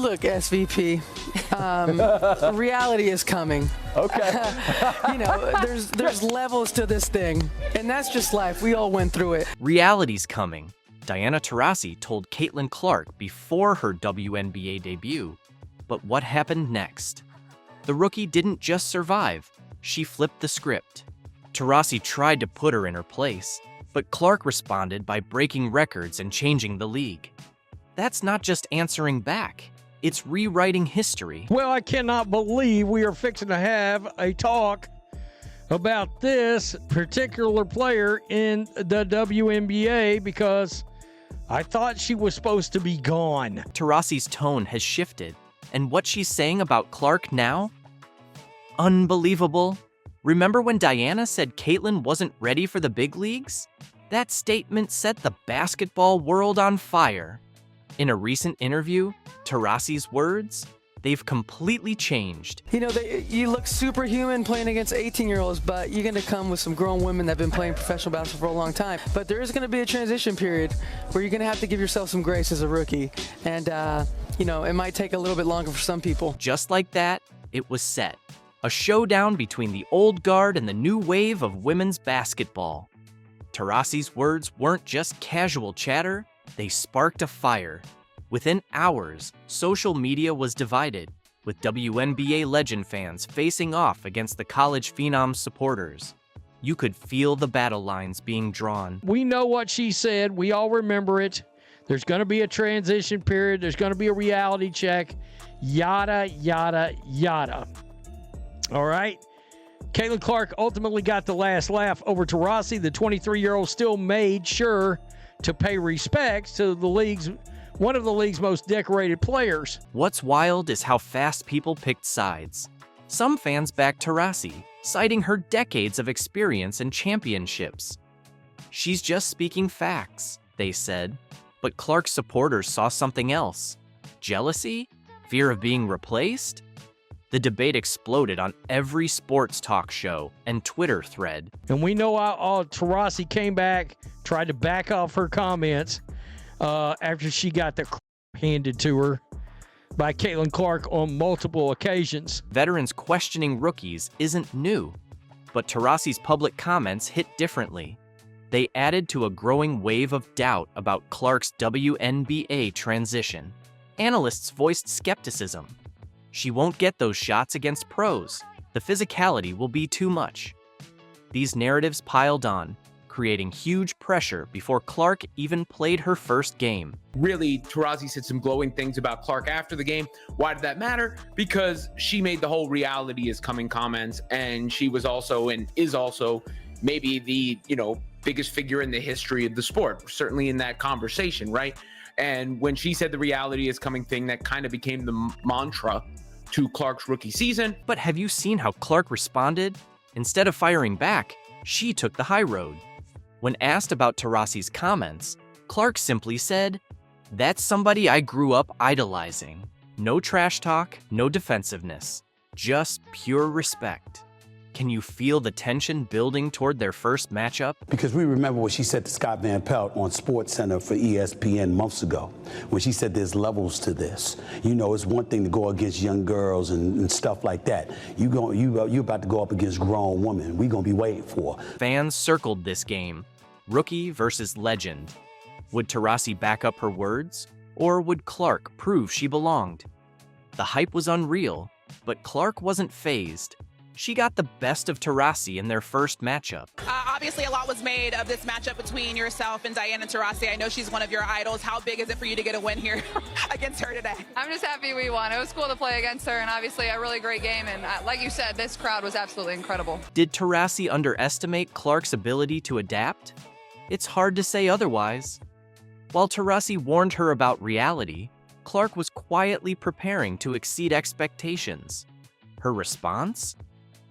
Look, SVP, reality is coming. Okay. There's levels to this thing, and that's just life. We all went through it. Reality's coming. Diana Taurasi told Caitlin Clark before her WNBA debut. But what happened next? The rookie didn't just survive, she flipped the script. Taurasi tried to put her in her place, but Clark responded by breaking records and changing the league. That's not just answering back, it's rewriting history. Well, I cannot believe we are fixing to have a talk about this particular player in the WNBA because I thought she was supposed to be gone. Taurasi's tone has shifted, and what she's saying about Clark now? Unbelievable. Remember when Diana said Caitlin wasn't ready for the big leagues? That statement set the basketball world on fire. In a recent interview, Taurasi's words, they've completely changed. You look superhuman playing against 18-year-olds, but you're going to come with some grown women that have been playing professional basketball for a long time. But there is going to be a transition period where you're going to have to give yourself some grace as a rookie. And, it might take a little bit longer for some people. Just like that, it was set. A showdown between the old guard and the new wave of women's basketball. Taurasi's words weren't just casual chatter, they sparked a fire. Within hours, social media was divided, with WNBA legend fans facing off against the college phenom's supporters. You could feel the battle lines being drawn. We know what she said. We all remember it. There's going to be a transition period. There's going to be a reality check. Yada, yada, yada. All right. Caitlin Clark ultimately got the last laugh over Taurasi. The 23-year-old still made sure to pay respects to one of the league's most decorated players. What's wild is how fast people picked sides. Some fans backed Taurasi, citing her decades of experience and championships. She's just speaking facts, they said. But Clark's supporters saw something else. Jealousy? Fear of being replaced? The debate exploded on every sports talk show and Twitter thread. And we know how Taurasi came back, tried to back off her comments after she got the handed to her by Caitlin Clark on multiple occasions. Veterans questioning rookies isn't new, but Taurasi's public comments hit differently. They added to a growing wave of doubt about Clark's WNBA transition. Analysts voiced skepticism. She won't get those shots against pros. The physicality will be too much. These narratives piled on, creating huge pressure before Clark even played her first game. Really, Taurasi said some glowing things about Clark after the game. Why did that matter? Because she made the whole reality is coming comments, and she was also and is also maybe the, biggest figure in the history of the sport, certainly in that conversation, right? And when she said the reality is coming thing, that kind of became the mantra to Clark's rookie season. But have you seen how Clark responded? Instead of firing back, she took the high road. When asked about Taurasi's comments, Clark simply said, "That's somebody I grew up idolizing. No trash talk, no defensiveness, just pure respect." Can you feel the tension building toward their first matchup? Because we remember what she said to Scott Van Pelt on SportsCenter for ESPN months ago, when she said there's levels to this. It's one thing to go against young girls and stuff like that. You about to go up against grown women. We're going to be waiting for. Fans circled this game, rookie versus legend. Would Taurasi back up her words, or would Clark prove she belonged? The hype was unreal, but Clark wasn't fazed. She got the best of Taurasi in their first matchup. Obviously, a lot was made of this matchup between yourself and Diana Taurasi. I know she's one of your idols. How big is it for you to get a win here against her today? I'm just happy we won. It was cool to play against her, and obviously a really great game. And like you said, this crowd was absolutely incredible. Did Taurasi underestimate Clark's ability to adapt? It's hard to say otherwise. While Taurasi warned her about reality, Clark was quietly preparing to exceed expectations. Her response?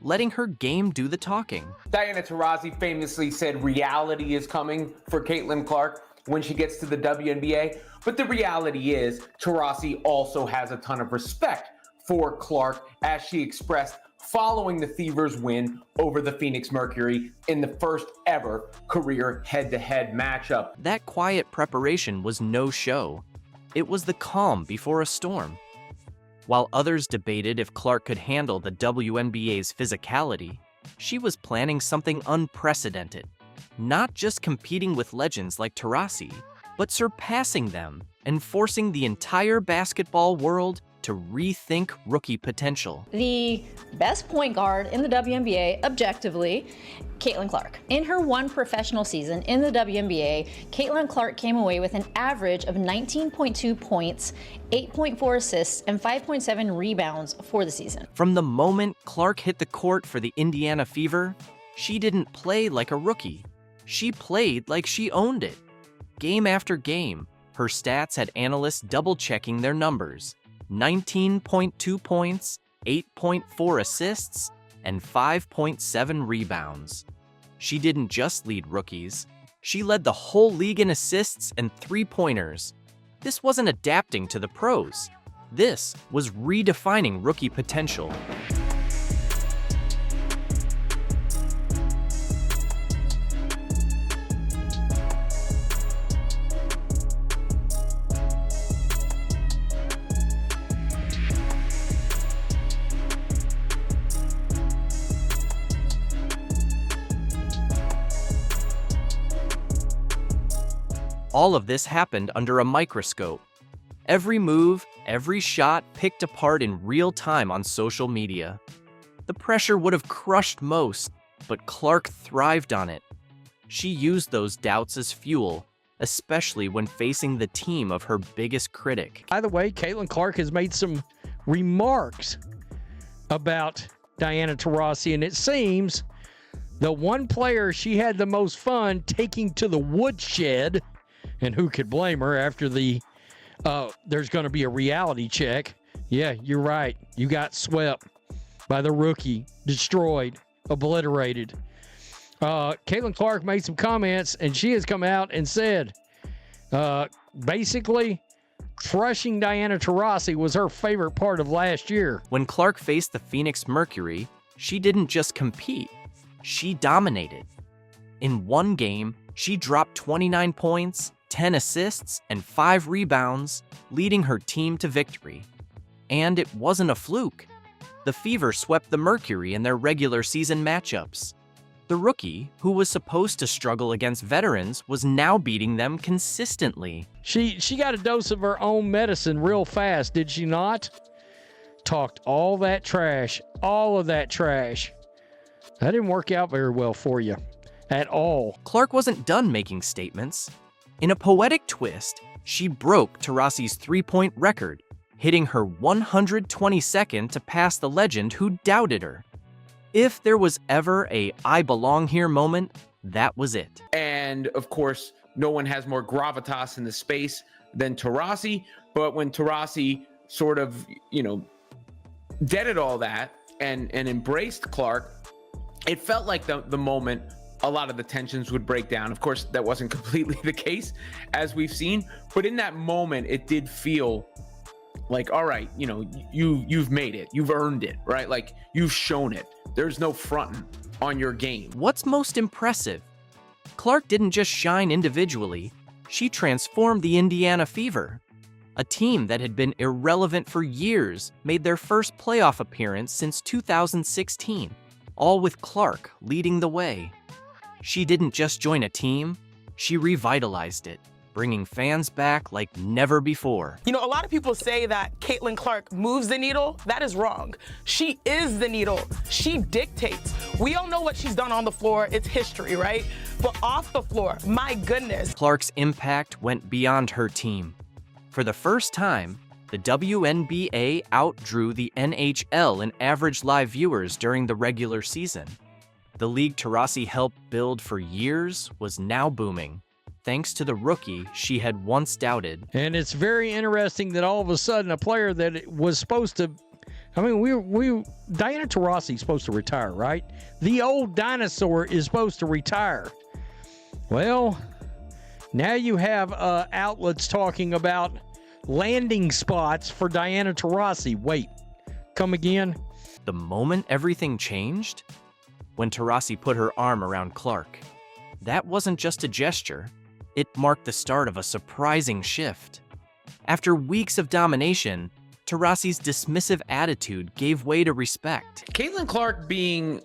Letting her game do the talking. Diana Taurasi famously said reality is coming for Caitlin Clark when she gets to the WNBA. But the reality is Taurasi also has a ton of respect for Clark, as she expressed following the Fever's win over the Phoenix Mercury in the first ever career head-to-head matchup. That quiet preparation was no show. It was the calm before a storm. While others debated if Clark could handle the WNBA's physicality, she was planning something unprecedented. Not just competing with legends like Taurasi, but surpassing them and forcing the entire basketball world to rethink rookie potential. The best point guard in the WNBA, objectively, Caitlin Clark. In her one professional season in the WNBA, Caitlin Clark came away with an average of 19.2 points, 8.4 assists, and 5.7 rebounds for the season. From the moment Clark hit the court for the Indiana Fever, she didn't play like a rookie. She played like she owned it. Game after game, her stats had analysts double-checking their numbers. 19.2 points, 8.4 assists, and 5.7 rebounds. She didn't just lead rookies. She led the whole league in assists and three-pointers. This wasn't adapting to the pros. This was redefining rookie potential. All of this happened under a microscope. Every move, every shot picked apart in real time on social media. The pressure would have crushed most, but Clark thrived on it. She used those doubts as fuel, especially when facing the team of her biggest critic. By the way, Caitlin Clark has made some remarks about Diana Taurasi, and it seems the one player she had the most fun taking to the woodshed, and who could blame her after the there's going to be a reality check. Yeah, you're right. You got swept by the rookie, destroyed, obliterated. Caitlin Clark made some comments, and she has come out and said, basically, crushing Diana Taurasi was her favorite part of last year. When Clark faced the Phoenix Mercury, she didn't just compete, she dominated. In one game, she dropped 29 points, 10 assists, and 5 rebounds, leading her team to victory. And it wasn't a fluke. The Fever swept the Mercury in their regular season matchups. The rookie, who was supposed to struggle against veterans, was now beating them consistently. She got a dose of her own medicine real fast, did she not? Talked all that trash, all of that trash. That didn't work out very well for you at all. Clark wasn't done making statements. In a poetic twist, she broke Taurasi's three-point record, hitting her 122nd to pass the legend who doubted her. If there was ever a I belong here moment, that was it. And of course, no one has more gravitas in the space than Taurasi. But when Taurasi sort of, deaded all that and embraced Clark, it felt like the moment a lot of the tensions would break down. Of course, that wasn't completely the case, as we've seen. But in that moment, it did feel like, all right, you've made it. You've earned it, right? Like, you've shown it. There's no fronting on your game. What's most impressive? Clark didn't just shine individually. She transformed the Indiana Fever. A team that had been irrelevant for years made their first playoff appearance since 2016, all with Clark leading the way. She didn't just join a team, she revitalized it, bringing fans back like never before. A lot of people say that Caitlin Clark moves the needle. That is wrong. She is the needle. She dictates. We all know what she's done on the floor. It's history, right? But off the floor, my goodness. Clark's impact went beyond her team. For the first time, the WNBA outdrew the NHL in average live viewers during the regular season. The league Taurasi helped build for years was now booming, thanks to the rookie she had once doubted. And it's very interesting that all of a sudden a player that was supposed to, Diana Taurasi is supposed to retire, right? The old dinosaur is supposed to retire. Well, now you have outlets talking about landing spots for Diana Taurasi. Wait, come again? The moment everything changed? When Taurasi put her arm around Clark. That wasn't just a gesture. It marked the start of a surprising shift. After weeks of domination, Taurasi's dismissive attitude gave way to respect. Caitlin Clark being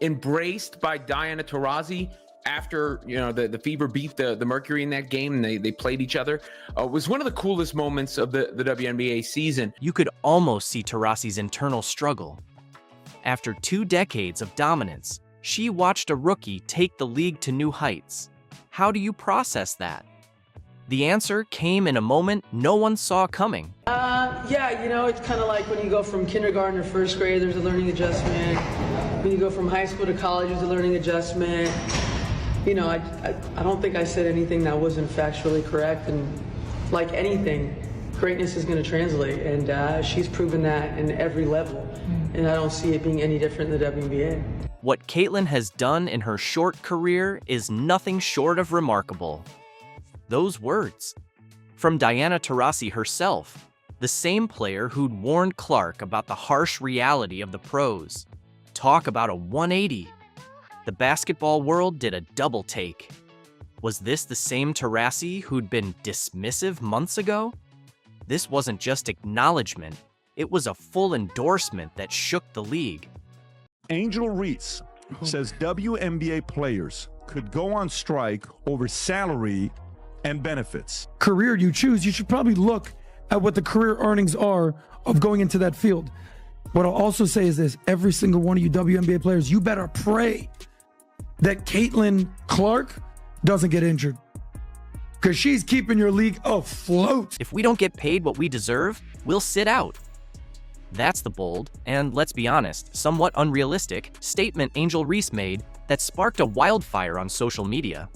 embraced by Diana Taurasi after the Fever beat the Mercury in that game and they played each other was one of the coolest moments of the WNBA season. You could almost see Taurasi's internal struggle. After 2 decades of dominance, she watched a rookie take the league to new heights. How do you process that? The answer came in a moment no one saw coming. Yeah, it's kind of like when you go from kindergarten to first grade, there's a learning adjustment. When you go from high school to college, there's a learning adjustment. I don't think I said anything that wasn't factually correct, and like anything, greatness is going to translate, and she's proven that in every level, and I don't see it being any different in the WNBA. What Caitlin has done in her short career is nothing short of remarkable. Those words, from Diana Taurasi herself, the same player who'd warned Clark about the harsh reality of the pros. Talk about a 180. The basketball world did a double take. Was this the same Taurasi who'd been dismissive months ago? This wasn't just acknowledgement, it was a full endorsement that shook the league. Angel Reese says WNBA players could go on strike over salary and benefits. Career you choose, you should probably look at what the career earnings are of going into that field. What I'll also say is this: every single one of you WNBA players, you better pray that Caitlin Clark doesn't get injured, because she's keeping your league afloat. If we don't get paid what we deserve, we'll sit out. That's the bold, and let's be honest, somewhat unrealistic statement Angel Reese made that sparked a wildfire on social media.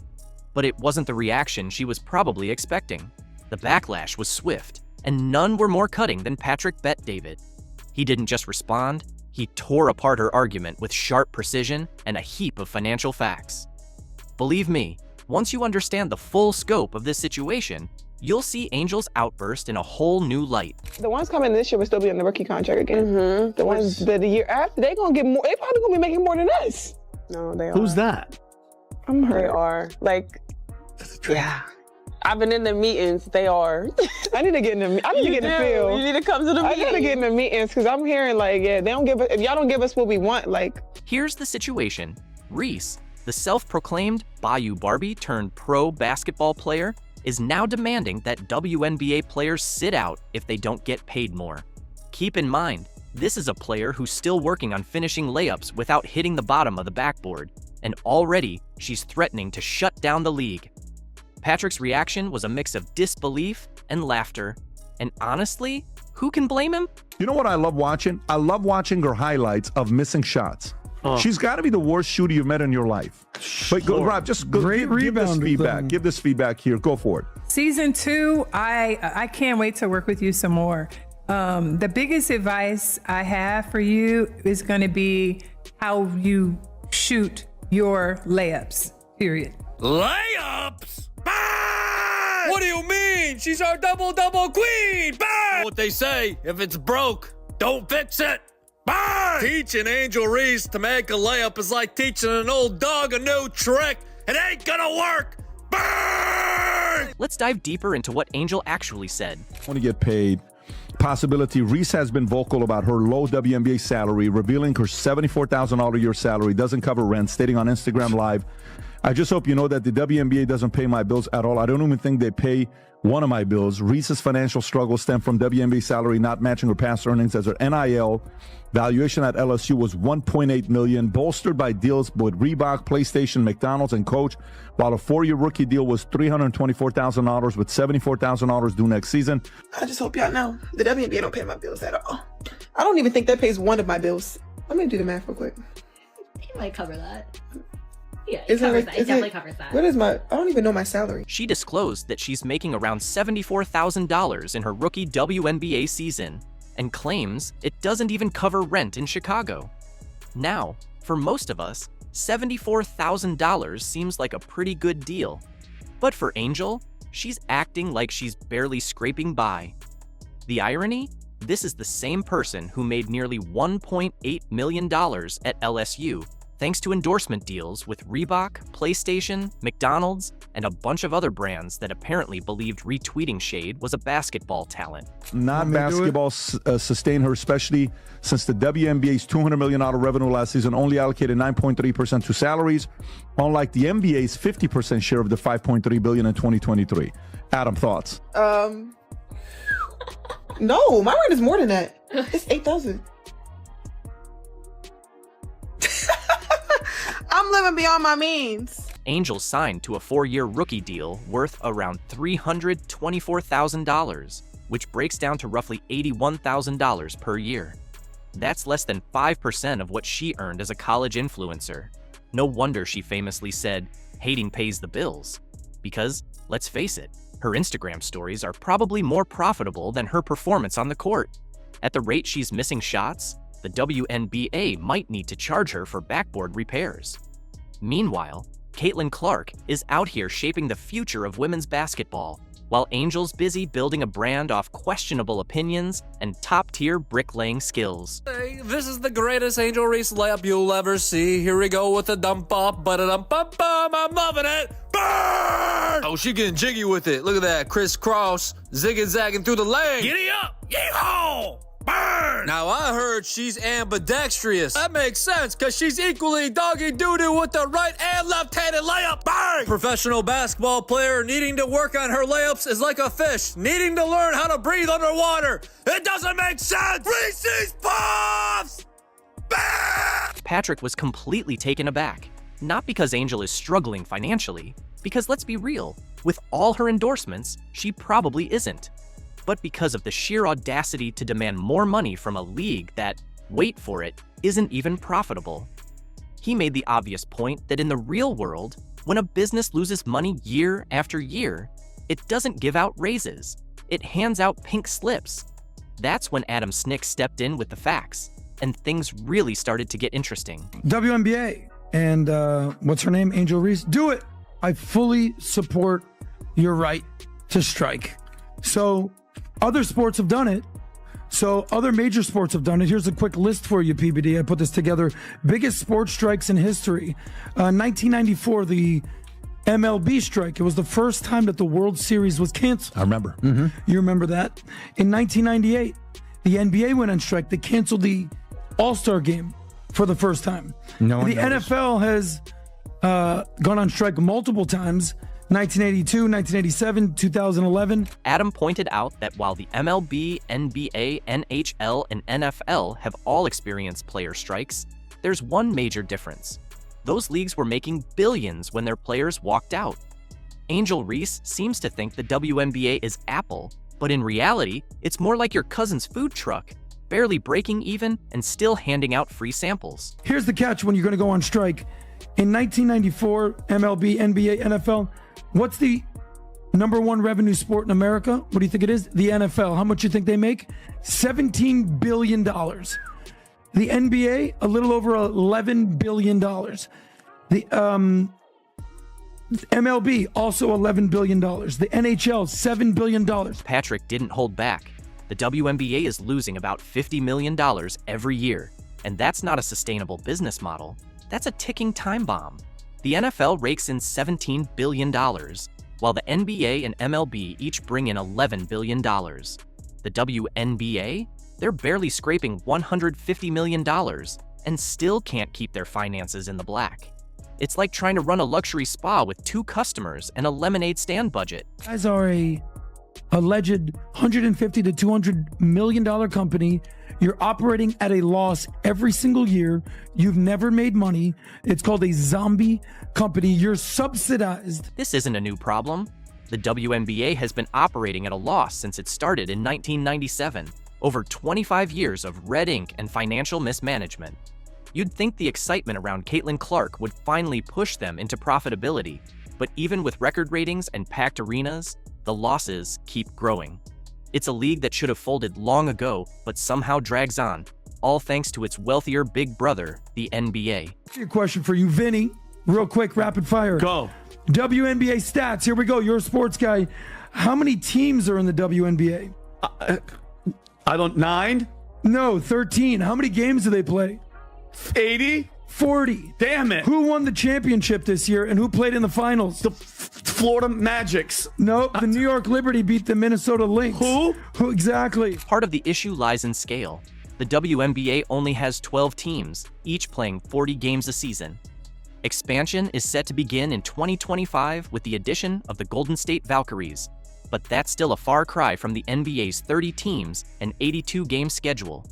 But it wasn't the reaction she was probably expecting. The backlash was swift, and none were more cutting than Patrick Bet-David. He didn't just respond, he tore apart her argument with sharp precision and a heap of financial facts. Believe me, once you understand the full scope of this situation, you'll see Angel's outburst in a whole new light. The ones coming this year will still be on the rookie contract again. The ones that the year after, they gonna get more. They probably gonna be making more than us. No, they are. Who's that? I'm hurt. They are. Yeah. I've been in the meetings. They are. I need to get in the. I need to get in the field. You need to come to the meetings. I gotta get in the meetings because I'm hearing they don't give us. If y'all don't give us what we want, Here's the situation. Reese, the self-proclaimed Bayou Barbie turned pro basketball player, is now demanding that WNBA players sit out if they don't get paid more. Keep in mind, this is a player who's still working on finishing layups without hitting the bottom of the backboard, and already she's threatening to shut down the league. Patrick's reaction was a mix of disbelief and laughter, and honestly, who can blame him? You know what I love watching? I love watching her highlights of missing shots. She's got to be the worst shooter you've met in your life. But go, Rob, just go, give this feedback. Give this feedback here. Go for it. Season 2, I can't wait to work with you some more. The biggest advice I have for you is going to be how you shoot your layups, period. Layups? Bang! What do you mean? She's our double-double queen! Bang! What they say, if it's broke, don't fix it. Bang! Teaching Angel Reese to make a layup is like teaching an old dog a new trick. It ain't gonna work. Bang! Let's dive deeper into what Angel actually said. Want to get paid. Possibility. Reese has been vocal about her low WNBA salary, revealing her $74,000 a year salary doesn't cover rent, stating on Instagram Live, I just hope you know that the WNBA doesn't pay my bills at all. I don't even think they pay one of my bills. Reese's financial struggles stem from WNBA salary not matching her past earnings, as her NIL valuation at LSU was $1.8 million, bolstered by deals with Reebok, PlayStation, McDonald's, and Coach, while a 4-year rookie deal was $324,000 with $74,000 due next season. I just hope y'all know the WNBA don't pay my bills at all. I don't even think that pays one of my bills. Let me do the math real quick. He might cover that. Yeah, it definitely covers that. What is I don't even know my salary. She disclosed that she's making around $74,000 in her rookie WNBA season and claims it doesn't even cover rent in Chicago. Now, for most of us, $74,000 seems like a pretty good deal. But for Angel, she's acting like she's barely scraping by. The irony? This is the same person who made nearly $1.8 million at LSU thanks to endorsement deals with Reebok, PlayStation, McDonald's, and a bunch of other brands that apparently believed retweeting shade was a basketball talent. Not basketball sustained her, especially since the WNBA's $200 million revenue last season only allocated 9.3% to salaries, unlike the NBA's 50% share of the $5.3 billion in 2023. Adam, thoughts? No, my rent is more than that. It's 8,000. I'm living beyond my means. Angel signed to a 4-year rookie deal worth around $324,000, which breaks down to roughly $81,000 per year. That's less than 5% of what she earned as a college influencer. No wonder she famously said, "Hating pays the bills." Because, let's face it, her Instagram stories are probably more profitable than her performance on the court. At the rate she's missing shots, the WNBA might need to charge her for backboard repairs. Meanwhile, Caitlin Clark is out here shaping the future of women's basketball, while Angel's busy building a brand off questionable opinions and top-tier bricklaying skills. Hey, this is the greatest Angel Reese layup you'll ever see. Here we go with the dump off, ba-da-dum-bum-bum. I'm loving it. Burn! Oh, she getting jiggy with it. Look at that, crisscross, zigging-zagging through the lane. Giddy up, yeehaw! Burn! Now I heard she's ambidextrous. That makes sense, cause she's equally doggy doo-doo with the right and left-handed layup. Burn! Professional basketball player needing to work on her layups is like a fish needing to learn how to breathe underwater. It doesn't make sense. Reese's Puffs! Burn! Patrick was completely taken aback, not because Angel is struggling financially, because let's be real, with all her endorsements, she probably isn't. But because of the sheer audacity to demand more money from a league that, wait for it, isn't even profitable. He made the obvious point that in the real world, when a business loses money year after year, it doesn't give out raises. It hands out pink slips. That's when Adam Snick stepped in with the facts, and things really started to get interesting. WNBA and what's her name? Angel Reese. Do it. I fully support your right to strike. So other sports have done it. So other major sports have done it. Here's a quick list for you, PBD. I put this together. Biggest sports strikes in history. 1994, the MLB strike. It was the first time that the World Series was canceled. I remember. You remember that? In 1998, the NBA went on strike. They canceled the All-Star game for the first time. No one the noticed. NFL has gone on strike multiple times. 1982, 1987, 2011. Adam pointed out that while the MLB, NBA, NHL, and NFL have all experienced player strikes, there's one major difference. Those leagues were making billions when their players walked out. Angel Reese seems to think the WNBA is Apple, but in reality, it's more like your cousin's food truck, barely breaking even and still handing out free samples. Here's the catch when you're going to go on strike. In 1994, MLB, NBA, NFL, what's the number one revenue sport in America? What do you think it is? The NFL. How much do you think they make? $17 billion. The NBA, a little over $11 billion. The MLB, also $11 billion. The NHL, $7 billion. Patrick didn't hold back. The WNBA is losing about $50 million every year, and that's not a sustainable business model. That's a ticking time bomb. The NFL rakes in $17 billion, while the NBA and MLB each bring in $11 billion. The WNBA? They're barely scraping $150 million and still can't keep their finances in the black. It's like trying to run a luxury spa with 2 customers and a lemonade stand budget. You guys are a alleged $150 to $200 million company. You're operating at a loss every single year. You've never made money. It's called a zombie company. You're subsidized. This isn't a new problem. The WNBA has been operating at a loss since it started in 1997. Over 25 years of red ink and financial mismanagement. You'd think the excitement around Caitlin Clark would finally push them into profitability, but even with record ratings and packed arenas, the losses keep growing. It's a league that should have folded long ago, but somehow drags on, all thanks to its wealthier big brother, the NBA. A question for you, Vinny. Real quick, rapid fire. Go. WNBA stats. Here we go. You're a sports guy. How many teams are in the WNBA? 9? No, 13. How many games do they play? 80? 40. Damn it. Who won the championship this year and who played in the finals? The Florida Magics. Nope, the New York Liberty beat the Minnesota Lynx. Who? Exactly. Part of the issue lies in scale. The WNBA only has 12 teams, each playing 40 games a season. Expansion is set to begin in 2025 with the addition of the Golden State Valkyries, but that's still a far cry from the NBA's 30 teams and 82-game schedule.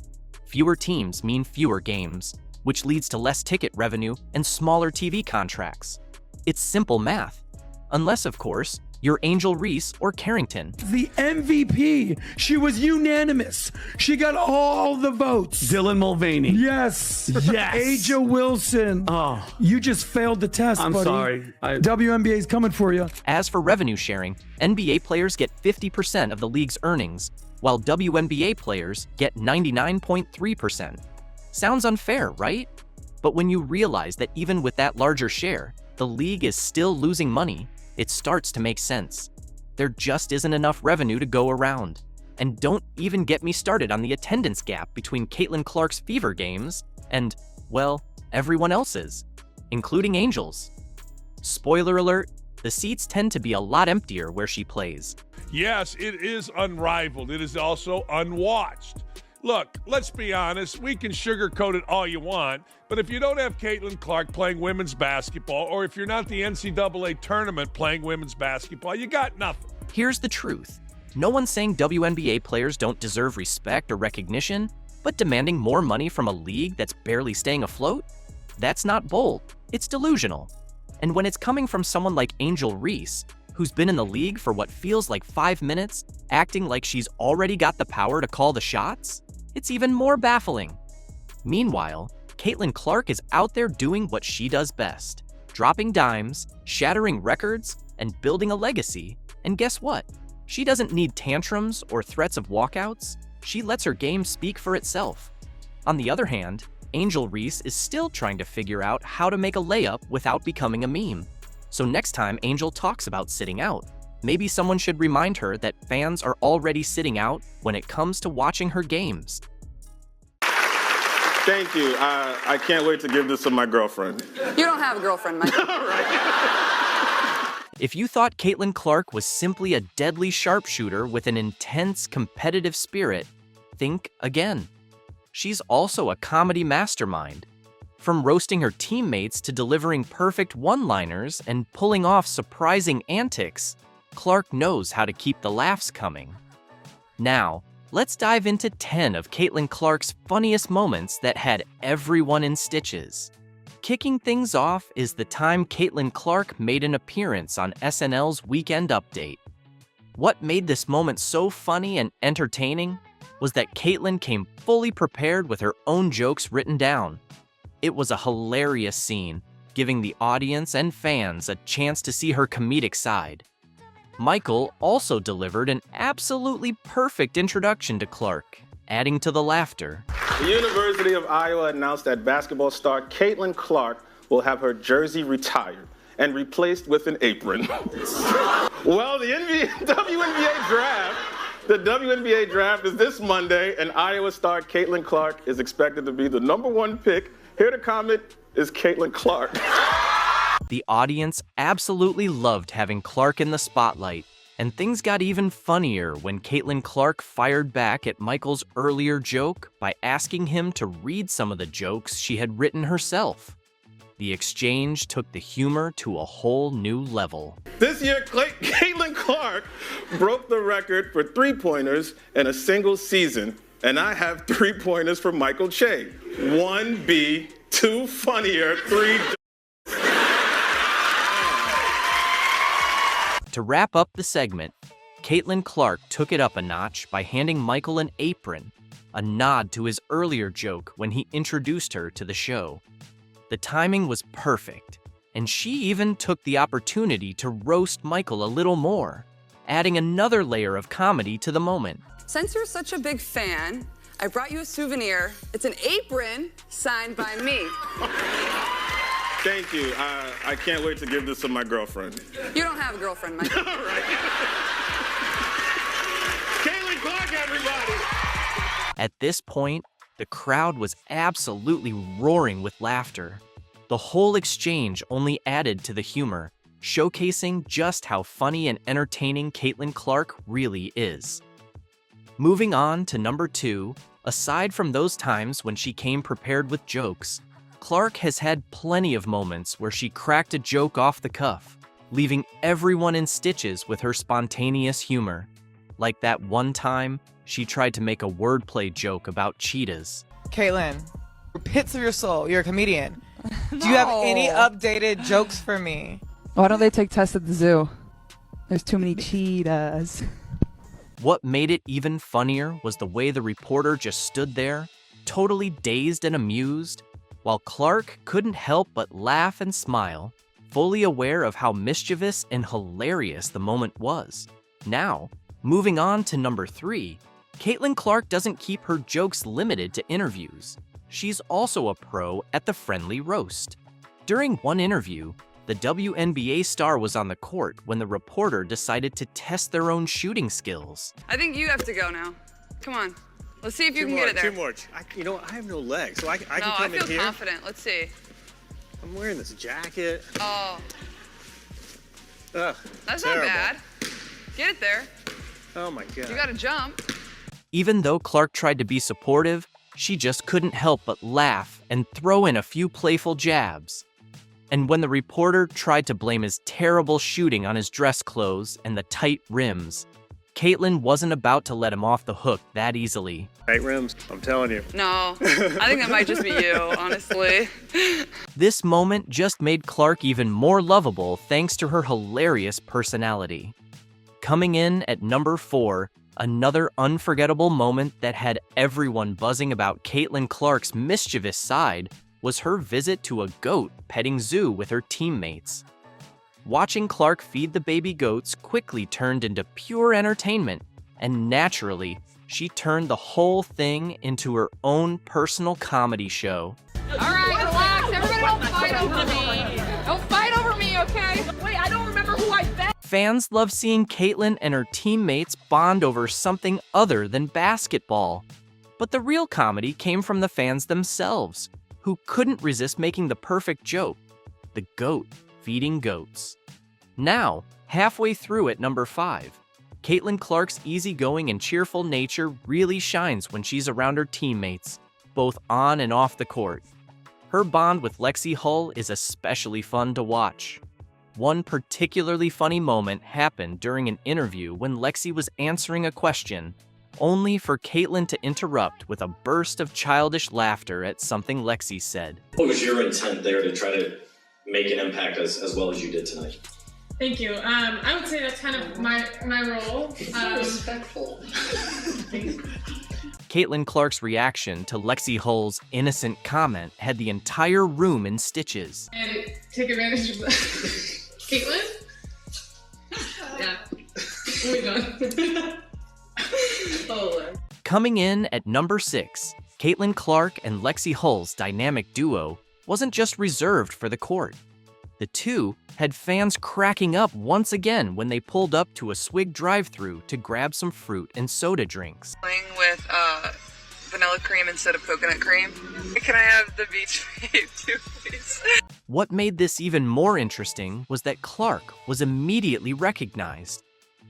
Fewer teams mean fewer games, which leads to less ticket revenue and smaller TV contracts. It's simple math. Unless, of course, you're Angel Reese or Carrington. The MVP. She was unanimous. She got all the votes. Dylan Mulvaney. Yes. Yes. Aja Wilson. Oh. You just failed the test, I'm buddy. sorry. WNBA is coming for you. As for revenue sharing, NBA players get 50% of the league's earnings, while WNBA players get 99.3%. Sounds unfair, right? But when you realize that even with that larger share, the league is still losing money, it starts to make sense. There just isn't enough revenue to go around. And don't even get me started on the attendance gap between Caitlin Clark's Fever games and, well, everyone else's, including Angel's. Spoiler alert, the seats tend to be a lot emptier where she plays. Yes, it is unrivaled. It is also unwatched. Look, let's be honest, we can sugarcoat it all you want, but if you don't have Caitlin Clark playing women's basketball, or if you're not the NCAA tournament playing women's basketball, you got nothing. Here's the truth. No one's saying WNBA players don't deserve respect or recognition, but demanding more money from a league that's barely staying afloat? That's not bold, it's delusional. And when it's coming from someone like Angel Reese, who's been in the league for what feels like 5 minutes, acting like she's already got the power to call the shots, it's even more baffling. Meanwhile, Caitlin Clark is out there doing what she does best, dropping dimes, shattering records, and building a legacy. And guess what? She doesn't need tantrums or threats of walkouts. She lets her game speak for itself. On the other hand, Angel Reese is still trying to figure out how to make a layup without becoming a meme. So next time Angel talks about sitting out, maybe someone should remind her that fans are already sitting out when it comes to watching her games. Thank you. I can't wait to give this to my girlfriend. You don't have a girlfriend, Mike. If you thought Caitlin Clark was simply a deadly sharpshooter with an intense competitive spirit, think again. She's also a comedy mastermind. From roasting her teammates to delivering perfect one-liners and pulling off surprising antics, Clark knows how to keep the laughs coming. Now, let's dive into 10 of Caitlin Clark's funniest moments that had everyone in stitches. Kicking things off is the time Caitlin Clark made an appearance on SNL's Weekend Update. What made this moment so funny and entertaining was that Caitlin came fully prepared with her own jokes written down. It was a hilarious scene, giving the audience and fans a chance to see her comedic side. Michael also delivered an absolutely perfect introduction to Clark, adding to the laughter. The University of Iowa announced that basketball star Caitlin Clark will have her jersey retired and replaced with an apron. Well, the WNBA draft is this Monday, and Iowa star Caitlin Clark is expected to be the #1 pick. Here to comment is Caitlin Clark. The audience absolutely loved having Clark in the spotlight, and things got even funnier when Caitlin Clark fired back at Michael's earlier joke by asking him to read some of the jokes she had written herself. The exchange took the humor to a whole new level. This year, Caitlin Clark broke the record for three-pointers in a single season, and I have three-pointers for Michael Che. 1B, 2 funnier, 3... To wrap up the segment, Caitlin Clark took it up a notch by handing Michael an apron, a nod to his earlier joke when he introduced her to the show. The timing was perfect, and she even took the opportunity to roast Michael a little more, adding another layer of comedy to the moment. Since you're such a big fan, I brought you a souvenir. It's an apron signed by me. Thank you. I can't wait to give this to my girlfriend. You don't have a girlfriend, Mike. Caitlin Clark, everybody! At this point, The crowd was absolutely roaring with laughter. The whole exchange only added to the humor, showcasing just how funny and entertaining Caitlin Clark really is. Moving on to number 2, aside from those times when she came prepared with jokes, Clark has had plenty of moments where she cracked a joke off the cuff, leaving everyone in stitches with her spontaneous humor. Like that one time, she tried to make a wordplay joke about cheetahs. Caitlin, pits of your soul, you're a comedian. Do you have any updated jokes for me? Why don't they take tests at the zoo? There's too many cheetahs. What made it even funnier was the way the reporter just stood there, totally dazed and amused, while Clark couldn't help but laugh and smile, fully aware of how mischievous and hilarious the moment was. Now, moving on to number 3, Caitlin Clark doesn't keep her jokes limited to interviews. She's also a pro at the friendly roast. During one interview, the WNBA star was on the court when the reporter decided to test their own shooting skills. I think you have to go now. Come on. Let's see if you can get it there. Two more. I have no legs, so I can come in here. No, I feel confident. Let's see. I'm wearing this jacket. Oh. Ugh, That's terrible. not bad. Get it there. Oh my God. You gotta jump. Even though Clark tried to be supportive, she just couldn't help but laugh and throw in a few playful jabs. And when the reporter tried to blame his terrible shooting on his dress clothes and the tight rims, Caitlin wasn't about to let him off the hook that easily. Tight rims, I'm telling you. No, I think that might just be you, honestly. This moment just made Clark even more lovable thanks to her hilarious personality. Coming in at number 4, another unforgettable moment that had everyone buzzing about Caitlin Clark's mischievous side was her visit to a goat petting zoo with her teammates. Watching Clark feed the baby goats quickly turned into pure entertainment, and naturally, she turned the whole thing into her own personal comedy show. All right, relax. Everybody don't fight over me. Don't fight over me, okay? Wait, I don't remember who I bet. Fans love seeing Caitlin and her teammates bond over something other than basketball. But the real comedy came from the fans themselves, who couldn't resist making the perfect joke: the goat feeding goats. Now, halfway through at number 5, Caitlin Clark's easygoing and cheerful nature really shines when she's around her teammates, both on and off the court. Her bond with Lexi Hull is especially fun to watch. One particularly funny moment happened during an interview when Lexi was answering a question, only for Caitlin to interrupt with a burst of childish laughter at something Lexi said. What was your intent there to try to make an impact as well as you did tonight? Thank you. I would say that's kind of my role. Respectful. Caitlin Clark's reaction to Lexi Hull's innocent comment had the entire room in stitches. And take advantage of that. Caitlin? Yeah. We're done. Oh, Coming in at number 6, Caitlin Clark and Lexi Hull's dynamic duo wasn't just reserved for the court. The two had fans cracking up once again when they pulled up to a Swig drive-thru to grab some fruit and soda drinks. Playing with vanilla cream instead of coconut cream. Can I have the beach vape too, please? What made this even more interesting was that Clark was immediately recognized.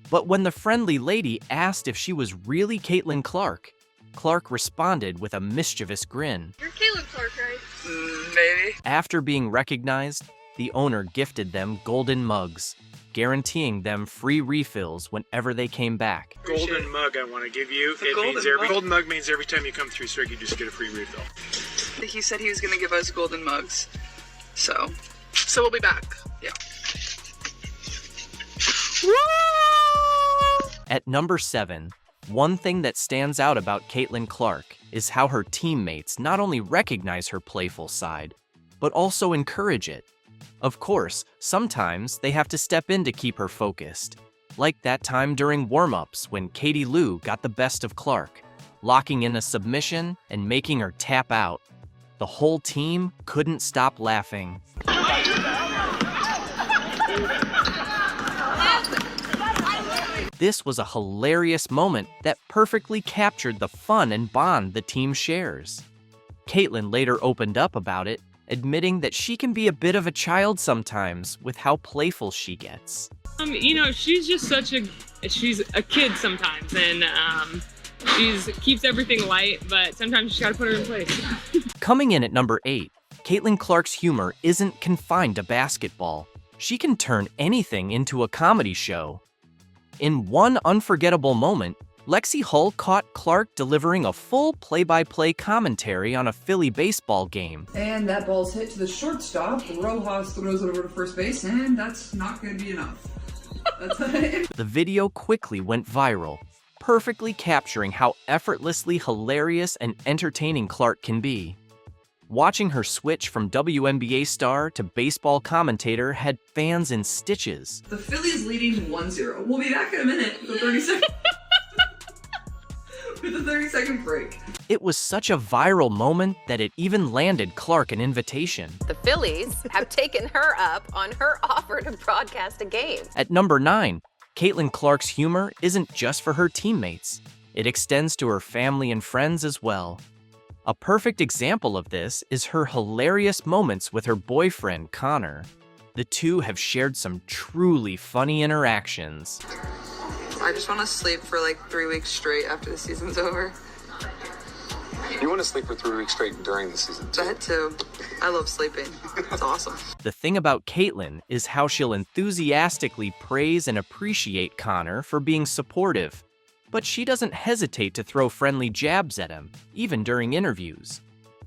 But when the friendly lady asked if she was really Caitlin Clark, Clark responded with a mischievous grin. You're Caitlin Clark, right? Maybe. After being recognized, the owner gifted them golden mugs, guaranteeing them free refills whenever they came back. Golden mug I want to give you. Golden mug means every time you come through Swig, you just get a free refill. He said he was going to give us golden mugs. So we'll be back. Yeah. At number 7, one thing that stands out about Caitlin Clark is how her teammates not only recognize her playful side, but also encourage it. Of course, sometimes they have to step in to keep her focused, like that time during warm-ups when Katie Lou got the best of Clark, locking in a submission and making her tap out. The whole team couldn't stop laughing. This was a hilarious moment that perfectly captured the fun and bond the team shares. Caitlin later opened up about it, admitting that she can be a bit of a child sometimes with how playful she gets. She's just she's a kid sometimes, and keeps everything light, but sometimes you just gotta put her in place. Coming in at number 8, Caitlin Clark's humor isn't confined to basketball. She can turn anything into a comedy show. In one unforgettable moment, Lexi Hull caught Clark delivering a full play-by-play commentary on a Philly baseball game. And that ball's hit to the shortstop. Rojas throws it over to first base, and that's not going to be enough. The video quickly went viral, perfectly capturing how effortlessly hilarious and entertaining Clark can be. Watching her switch from WNBA star to baseball commentator had fans in stitches. The Phillies leading 1-0. We'll be back in a minute with a 30-second break. It was such a viral moment that it even landed Clark an invitation. The Phillies have taken her up on her offer to broadcast a game. At number 9, Caitlin Clark's humor isn't just for her teammates. It extends to her family and friends as well. A perfect example of this is her hilarious moments with her boyfriend, Connor. The two have shared some truly funny interactions. I just want to sleep for like 3 weeks straight after the season's over. You want to sleep for 3 weeks straight during the season, too? That too. I love sleeping. It's awesome. The thing about Caitlin is how she'll enthusiastically praise and appreciate Connor for being supportive. But she doesn't hesitate to throw friendly jabs at him, even during interviews.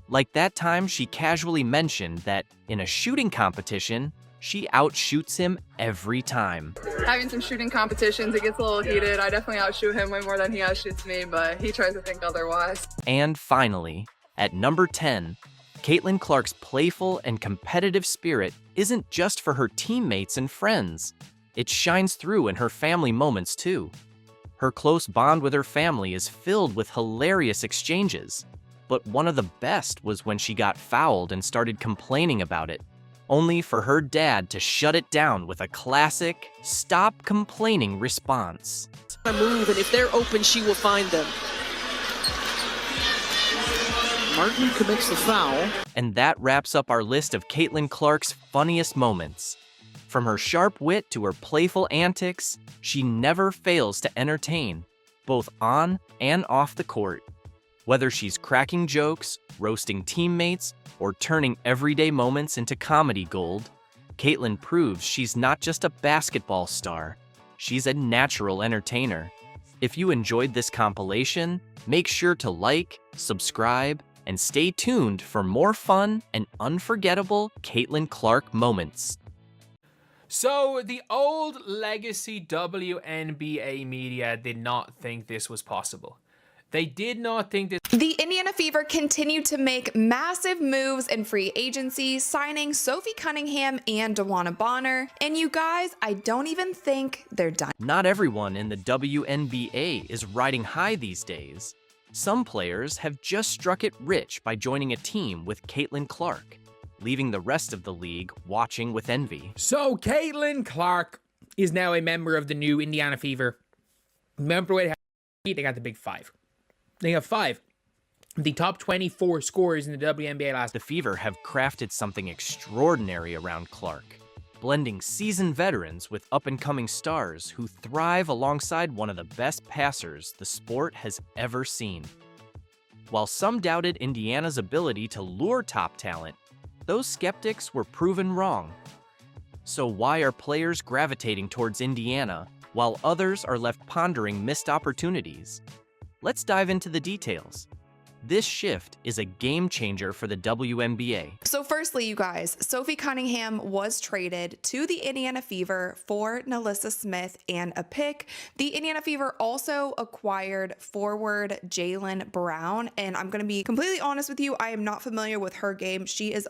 Like that time she casually mentioned that in a shooting competition, she outshoots him every time. Having some shooting competitions, it gets a little heated. I definitely outshoot him way more than he outshoots me, but he tries to think otherwise. And finally, at number 10, Caitlin Clark's playful and competitive spirit isn't just for her teammates and friends. It shines through in her family moments too. Her close bond with her family is filled with hilarious exchanges, but one of the best was when she got fouled and started complaining about it, only for her dad to shut it down with a classic, stop complaining response. I move, and if they're open, she will find them. Martin commits the foul. And that wraps up our list of Caitlin Clark's funniest moments. From her sharp wit to her playful antics, she never fails to entertain, both on and off the court. Whether she's cracking jokes, roasting teammates, or turning everyday moments into comedy gold, Caitlin proves she's not just a basketball star, she's a natural entertainer. If you enjoyed this compilation, make sure to like, subscribe, and stay tuned for more fun and unforgettable Caitlin Clark moments. So, the old legacy WNBA media did not think this was possible. They did not think this. The Indiana Fever continued to make massive moves in free agency, signing Sophie Cunningham and DeWanna Bonner. And you guys, I don't even think they're done. Not everyone in the WNBA is riding high these days. Some players have just struck it rich by joining a team with Caitlin Clark, leaving the rest of the league watching with envy. So, Caitlin Clark is now a member of the new Indiana Fever. Remember what they got the big 5. They have 5. The top 24 scorers in the WNBA last. The Fever have crafted something extraordinary around Clark, blending seasoned veterans with up-and-coming stars who thrive alongside one of the best passers the sport has ever seen. While some doubted Indiana's ability to lure top talent, those skeptics were proven wrong. So why are players gravitating towards Indiana while others are left pondering missed opportunities? Let's dive into the details. This shift is a game changer for the WNBA. So firstly, you guys, Sophie Cunningham was traded to the Indiana Fever for Nalissa Smith and a pick. The Indiana Fever also acquired forward Jaylen Brown, and I'm going to be completely honest with you, I am not familiar with her game. She is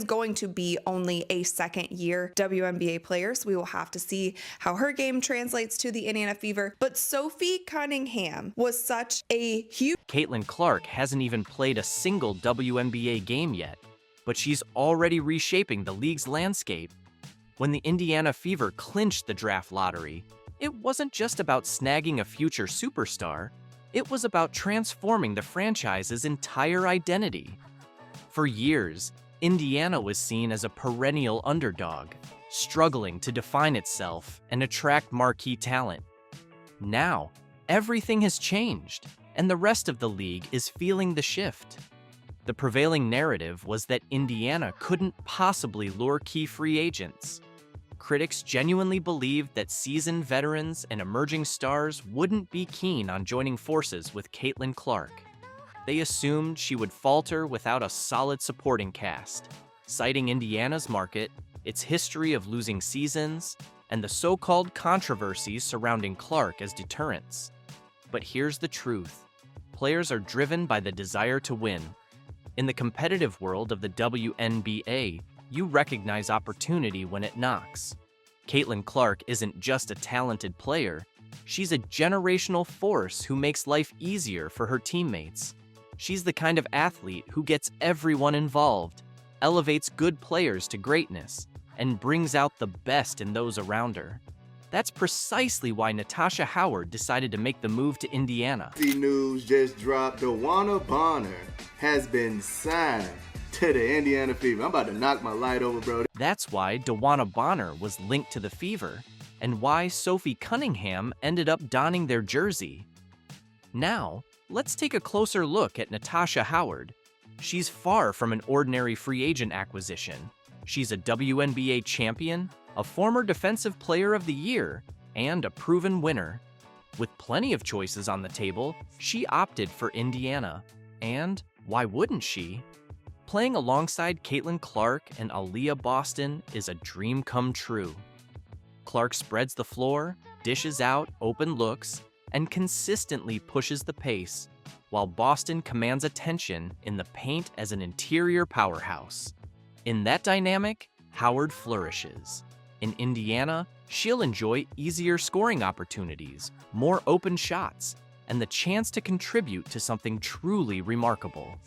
going to be only a second-year WNBA player, so we will have to see how her game translates to the Indiana Fever. But Sophie Cunningham was such a huge... Caitlin Clark hasn't even played a single WNBA game yet, but she's already reshaping the league's landscape. When the Indiana Fever clinched the draft lottery, it wasn't just about snagging a future superstar, it was about transforming the franchise's entire identity. For years, Indiana was seen as a perennial underdog, struggling to define itself and attract marquee talent. Now, everything has changed, and the rest of the league is feeling the shift. The prevailing narrative was that Indiana couldn't possibly lure key free agents. Critics genuinely believed that seasoned veterans and emerging stars wouldn't be keen on joining forces with Caitlin Clark. They assumed she would falter without a solid supporting cast, citing Indiana's market, its history of losing seasons, and the so-called controversies surrounding Clark as deterrents. But here's the truth. Players are driven by the desire to win. In the competitive world of the WNBA, you recognize opportunity when it knocks. Caitlin Clark isn't just a talented player, she's a generational force who makes life easier for her teammates. She's the kind of athlete who gets everyone involved, elevates good players to greatness, and brings out the best in those around her. That's precisely why Natasha Howard decided to make the move to Indiana. The news just dropped. DeWanna Bonner has been signed to the Indiana Fever. I'm about to knock my light over, bro. That's why DeWanna Bonner was linked to the Fever, and why Sophie Cunningham ended up donning their jersey. Now, let's take a closer look at Natasha Howard. She's far from an ordinary free agent acquisition. She's a WNBA champion, a former Defensive Player of the Year, and a proven winner. With plenty of choices on the table, she opted for Indiana. And why wouldn't she? Playing alongside Caitlin Clark and Aaliyah Boston is a dream come true. Clark spreads the floor, dishes out open looks, and consistently pushes the pace, while Boston commands attention in the paint as an interior powerhouse. In that dynamic, Howard flourishes. In Indiana, she'll enjoy easier scoring opportunities, more open shots, and the chance to contribute to something truly remarkable.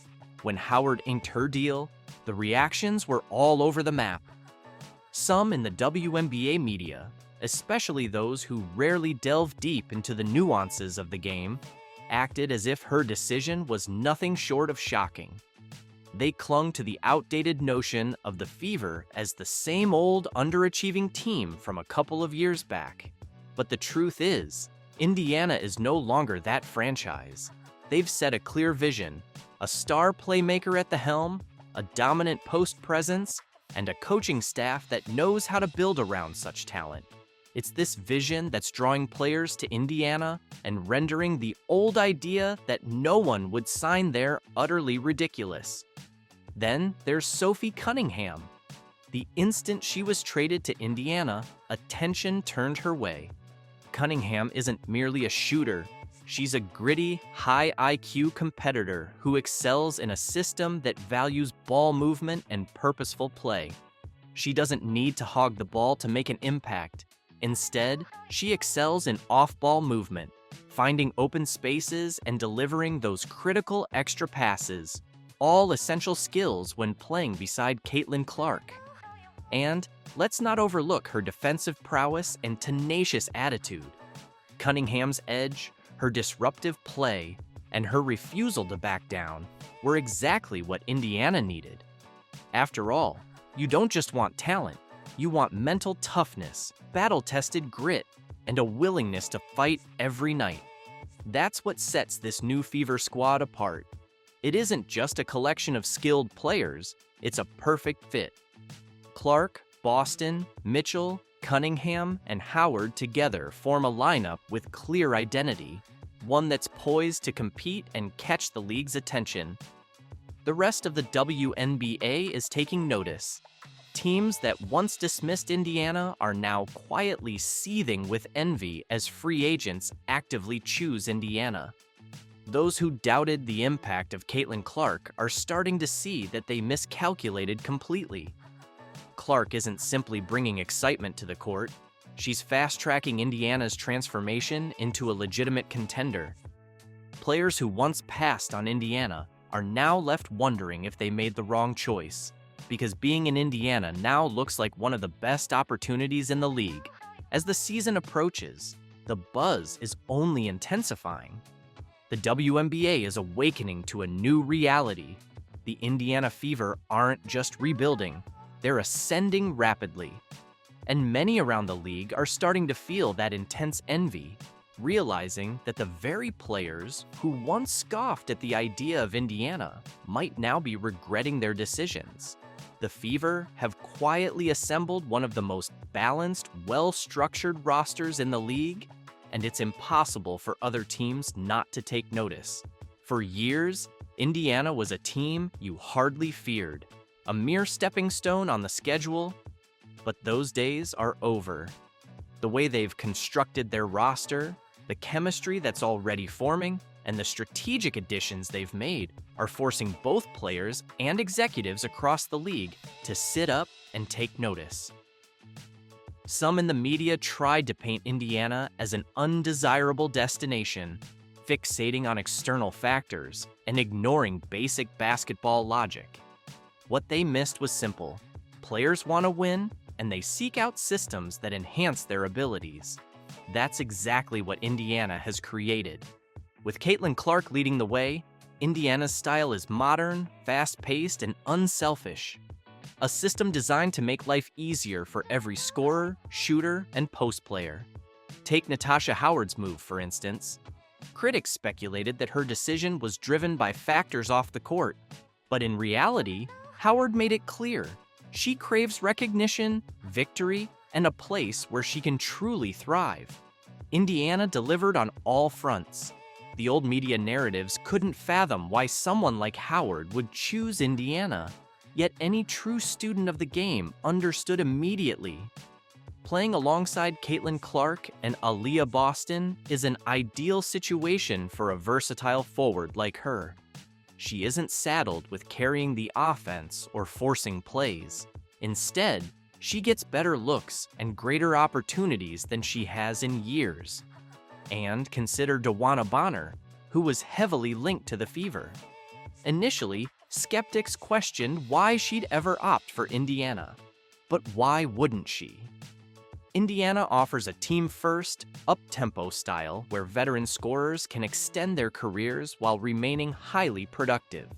When Howard inked her deal, the reactions were all over the map. Some in the WNBA media, especially those who rarely delve deep into the nuances of the game, acted as if her decision was nothing short of shocking. They clung to the outdated notion of the Fever as the same old underachieving team from a couple of years back. But the truth is, Indiana is no longer that franchise. They've set a clear vision, a star playmaker at the helm, a dominant post presence, and a coaching staff that knows how to build around such talent. It's this vision that's drawing players to Indiana and rendering the old idea that no one would sign there utterly ridiculous. Then there's Sophie Cunningham. The instant she was traded to Indiana, attention turned her way. Cunningham isn't merely a shooter. She's a gritty, high IQ competitor who excels in a system that values ball movement and purposeful play. She doesn't need to hog the ball to make an impact. Instead, she excels in off-ball movement, finding open spaces and delivering those critical extra passes, all essential skills when playing beside Caitlin Clark. And let's not overlook her defensive prowess and tenacious attitude. Cunningham's edge, her disruptive play, and her refusal to back down were exactly what Indiana needed. After all, you don't just want talent, you want mental toughness, battle-tested grit, and a willingness to fight every night. That's what sets this new Fever squad apart. It isn't just a collection of skilled players, it's a perfect fit. Clark, Boston, Mitchell, Cunningham, and Howard together form a lineup with clear identity, one that's poised to compete and catch the league's attention. The rest of the WNBA is taking notice. Teams that once dismissed Indiana are now quietly seething with envy as free agents actively choose Indiana. Those who doubted the impact of Caitlin Clark are starting to see that they miscalculated completely. Clark isn't simply bringing excitement to the court, she's fast-tracking Indiana's transformation into a legitimate contender. Players who once passed on Indiana are now left wondering if they made the wrong choice, because being in Indiana now looks like one of the best opportunities in the league. As the season approaches, the buzz is only intensifying. The WNBA is awakening to a new reality. The Indiana Fever aren't just rebuilding, they're ascending rapidly. And many around the league are starting to feel that intense envy, realizing that the very players who once scoffed at the idea of Indiana might now be regretting their decisions. The Fever have quietly assembled one of the most balanced, well-structured rosters in the league, and it's impossible for other teams not to take notice. For years, Indiana was a team you hardly feared, a mere stepping stone on the schedule, but those days are over. The way they've constructed their roster, the chemistry that's already forming, and the strategic additions they've made are forcing both players and executives across the league to sit up and take notice. Some in the media tried to paint Indiana as an undesirable destination, fixating on external factors and ignoring basic basketball logic. What they missed was simple. Players want to win, and they seek out systems that enhance their abilities. That's exactly what Indiana has created. With Caitlin Clark leading the way, Indiana's style is modern, fast-paced, and unselfish. A system designed to make life easier for every scorer, shooter, and post player. Take Natasha Howard's move, for instance. Critics speculated that her decision was driven by factors off the court, but in reality, Howard made it clear. She craves recognition, victory, and a place where she can truly thrive. Indiana delivered on all fronts. The old media narratives couldn't fathom why someone like Howard would choose Indiana, yet any true student of the game understood immediately. Playing alongside Caitlin Clark and Aaliyah Boston is an ideal situation for a versatile forward like her. She isn't saddled with carrying the offense or forcing plays. Instead, she gets better looks and greater opportunities than she has in years. And consider DeWanna Bonner, who was heavily linked to the Fever. Initially, skeptics questioned why she'd ever opt for Indiana. But why wouldn't she? Indiana offers a team-first, up-tempo style where veteran scorers can extend their careers while remaining highly productive.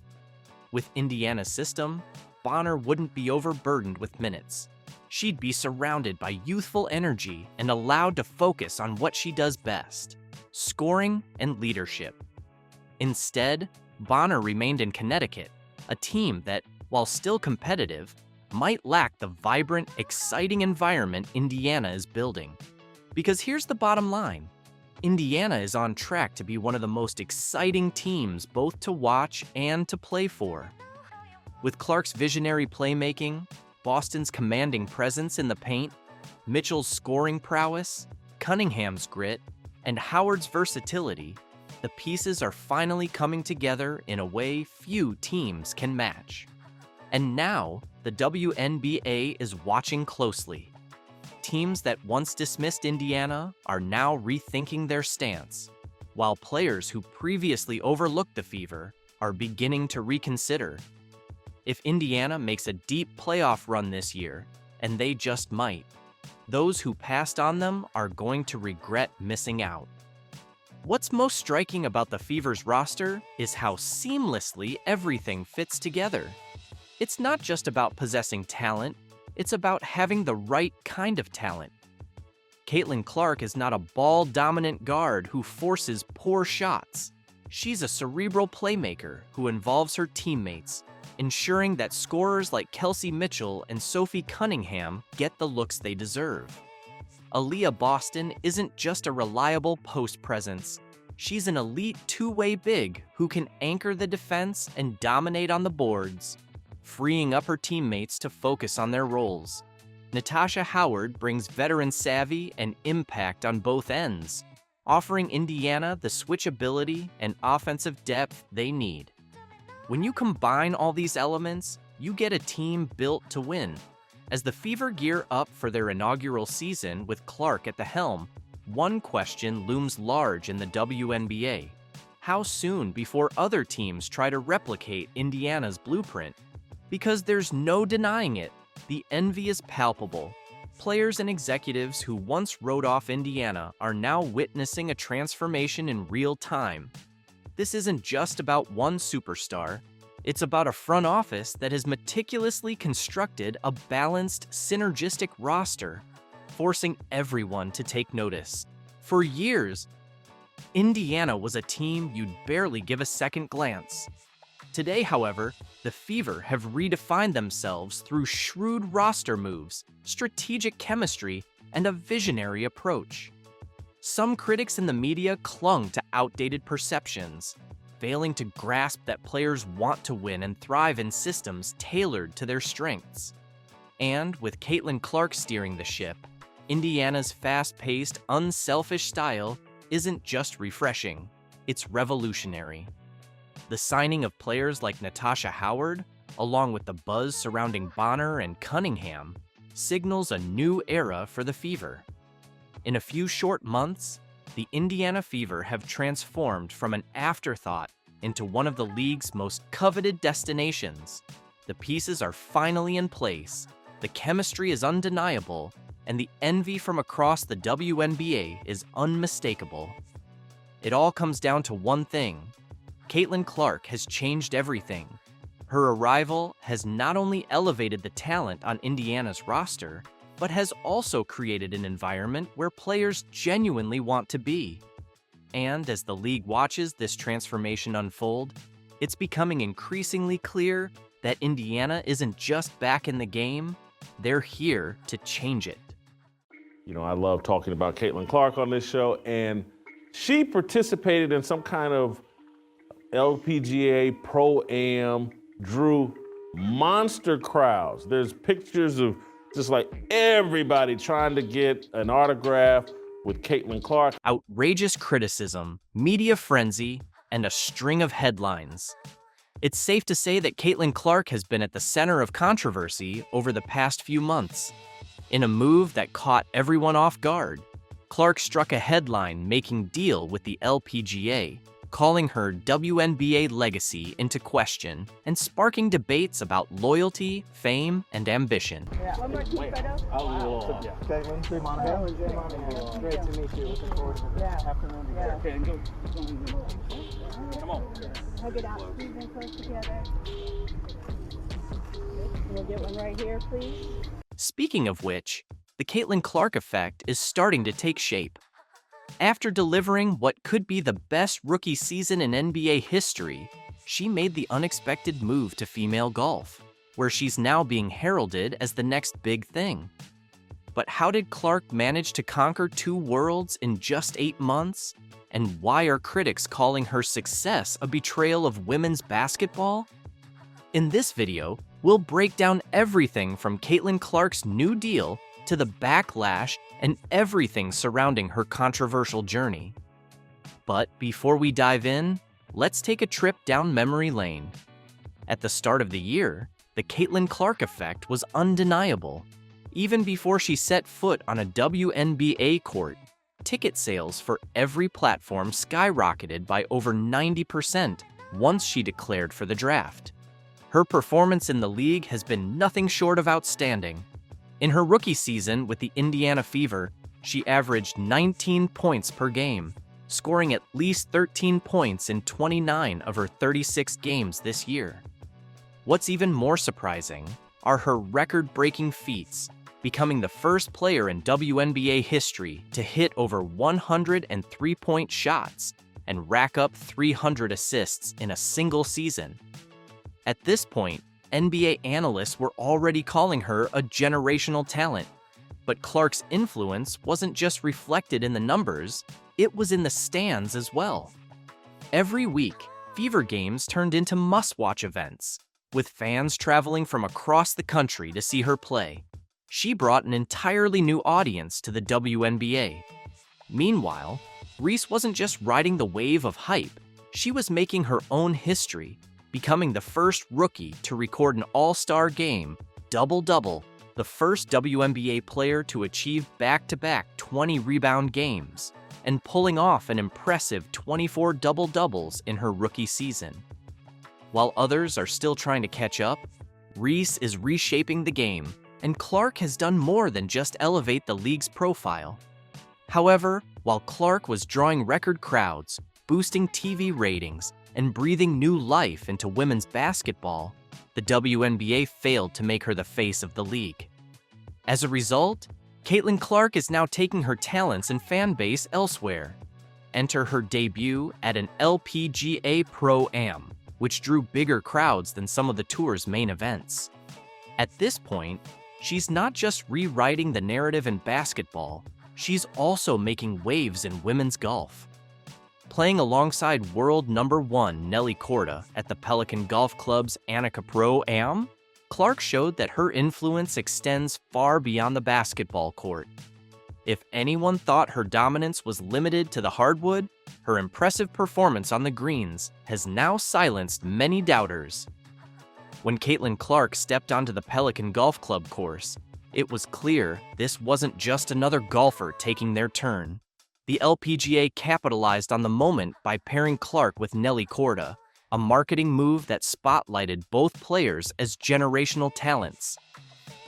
With Indiana's system, Bonner wouldn't be overburdened with minutes. She'd be surrounded by youthful energy and allowed to focus on what she does best: scoring and leadership. Instead, Bonner remained in Connecticut, a team that, while still competitive, might lack the vibrant, exciting environment Indiana is building. Because here's the bottom line. Indiana is on track to be one of the most exciting teams both to watch and to play for. With Clark's visionary playmaking, Boston's commanding presence in the paint, Mitchell's scoring prowess, Cunningham's grit, and Howard's versatility, the pieces are finally coming together in a way few teams can match. And now, the WNBA is watching closely. Teams that once dismissed Indiana are now rethinking their stance, while players who previously overlooked the Fever are beginning to reconsider. If Indiana makes a deep playoff run this year, and they just might, those who passed on them are going to regret missing out. What's most striking about the Fever's roster is how seamlessly everything fits together. It's not just about possessing talent, it's about having the right kind of talent. Caitlin Clark is not a ball-dominant guard who forces poor shots. She's a cerebral playmaker who involves her teammates, ensuring that scorers like Kelsey Mitchell and Sophie Cunningham get the looks they deserve. Aaliyah Boston isn't just a reliable post presence. She's an elite two-way big who can anchor the defense and dominate on the boards, freeing up her teammates to focus on their roles. Natasha Howard brings veteran savvy and impact on both ends, offering Indiana the switchability and offensive depth they need. When you combine all these elements, you get a team built to win. As the Fever gear up for their inaugural season with Clark at the helm, one question looms large in the WNBA. How soon before other teams try to replicate Indiana's blueprint? Because there's no denying it, the envy is palpable. Players and executives who once wrote off Indiana are now witnessing a transformation in real time. This isn't just about one superstar. It's about a front office that has meticulously constructed a balanced, synergistic roster, forcing everyone to take notice. For years, Indiana was a team you'd barely give a second glance. Today, however, the Fever have redefined themselves through shrewd roster moves, strategic chemistry, and a visionary approach. Some critics in the media clung to outdated perceptions, failing to grasp that players want to win and thrive in systems tailored to their strengths. And with Caitlin Clark steering the ship, Indiana's fast-paced, unselfish style isn't just refreshing, it's revolutionary. The signing of players like Natasha Howard, along with the buzz surrounding Bonner and Cunningham, signals a new era for the Fever. In a few short months, the Indiana Fever have transformed from an afterthought into one of the league's most coveted destinations. The pieces are finally in place, the chemistry is undeniable, and the envy from across the WNBA is unmistakable. It all comes down to one thing. Caitlin Clark has changed everything. Her arrival has not only elevated the talent on Indiana's roster, but has also created an environment where players genuinely want to be. And as the league watches this transformation unfold, it's becoming increasingly clear that Indiana isn't just back in the game, they're here to change it. You know, I love talking about Caitlin Clark on this show, and she participated in some kind of LPGA Pro-Am, drew monster crowds. There's pictures of just like everybody trying to get an autograph with Caitlin Clark. Outrageous criticism, media frenzy, and a string of headlines. It's safe to say that Caitlin Clark has been at the center of controversy over the past few months. In a move that caught everyone off guard, Clark struck a headline-making deal with the LPGA, calling her WNBA legacy into question and sparking debates about loyalty, fame, and ambition. One more key photo. Caitlin, great to meet you. Looking forward to the afternoon together. Okay, go. Come on. Hug it out. Squeeze in close together. We'll get one right here, please. Speaking of which, the Caitlin Clark effect is starting to take shape. After delivering what could be the best rookie season in NBA history, she made the unexpected move to female golf, where she's now being heralded as the next big thing. But how did Clark manage to conquer 2 worlds in just 8 months? And why are critics calling her success a betrayal of women's basketball? In this video, we'll break down everything from Caitlin Clark's new deal to the backlash and everything surrounding her controversial journey. But before we dive in, let's take a trip down memory lane. At the start of the year, the Caitlin Clark effect was undeniable. Even before she set foot on a WNBA court, ticket sales for every platform skyrocketed by over 90% once she declared for the draft. Her performance in the league has been nothing short of outstanding. In her rookie season with the Indiana Fever, she averaged 19 points per game, scoring at least 13 points in 29 of her 36 games this year. What's even more surprising are her record-breaking feats, becoming the first player in WNBA history to hit over 100 three-point shots and rack up 300 assists in a single season. At this point, NBA analysts were already calling her a generational talent. But Clark's influence wasn't just reflected in the numbers, it was in the stands as well. Every week, Fever games turned into must-watch events, with fans traveling from across the country to see her play. She brought an entirely new audience to the WNBA. Meanwhile, Reese wasn't just riding the wave of hype, she was making her own history, becoming the first rookie to record an all-star game, double-double, the first WNBA player to achieve back-to-back 20-rebound games, and pulling off an impressive 24 double-doubles in her rookie season. While others are still trying to catch up, Reese is reshaping the game, and Clark has done more than just elevate the league's profile. However, while Clark was drawing record crowds, boosting TV ratings, and breathing new life into women's basketball, the WNBA failed to make her the face of the league. As a result, Caitlin Clark is now taking her talents and fan base elsewhere. Enter her debut at an LPGA Pro-Am, which drew bigger crowds than some of the tour's main events. At this point, she's not just rewriting the narrative in basketball, she's also making waves in women's golf. Playing alongside world number 1 Nelly Korda at the Pelican Golf Club's Annika Pro-Am, Clark showed that her influence extends far beyond the basketball court. If anyone thought her dominance was limited to the hardwood, her impressive performance on the greens has now silenced many doubters. When Caitlin Clark stepped onto the Pelican Golf Club course, it was clear this wasn't just another golfer taking their turn. The LPGA capitalized on the moment by pairing Clark with Nelly Korda, a marketing move that spotlighted both players as generational talents.